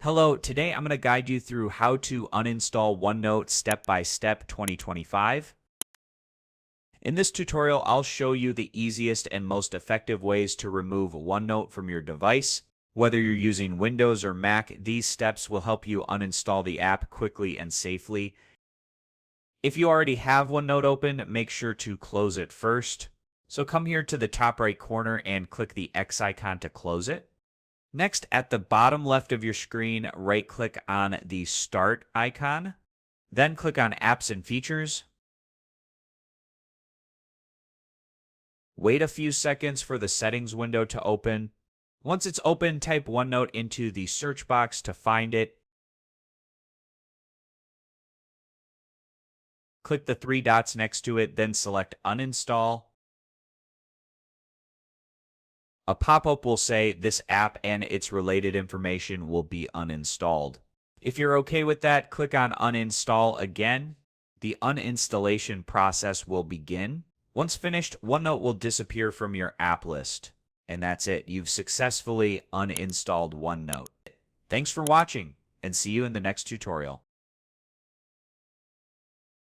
Hello, today I'm going to guide you through how to uninstall OneNote step by step 2025. In this tutorial, I'll show you the easiest and most effective ways to remove OneNote from your device. Whether you're using Windows or Mac, these steps will help you uninstall the app quickly and safely. If you already have OneNote open, make sure to close it first. So come here to the top right corner and click the X icon to close it. Next, at the bottom left of your screen, right-click on the Start icon. Then click on Apps and Features. Wait a few seconds for the settings window to open. Once it's open, type OneNote into the search box to find it. Click the three dots next to it, then select Uninstall. A pop-up will say this app and its related information will be uninstalled. If you're okay with that, click on Uninstall again. The uninstallation process will begin. Once finished, OneNote will disappear from your app list. And that's it. You've successfully uninstalled OneNote. Thanks for watching, and see you in the next tutorial.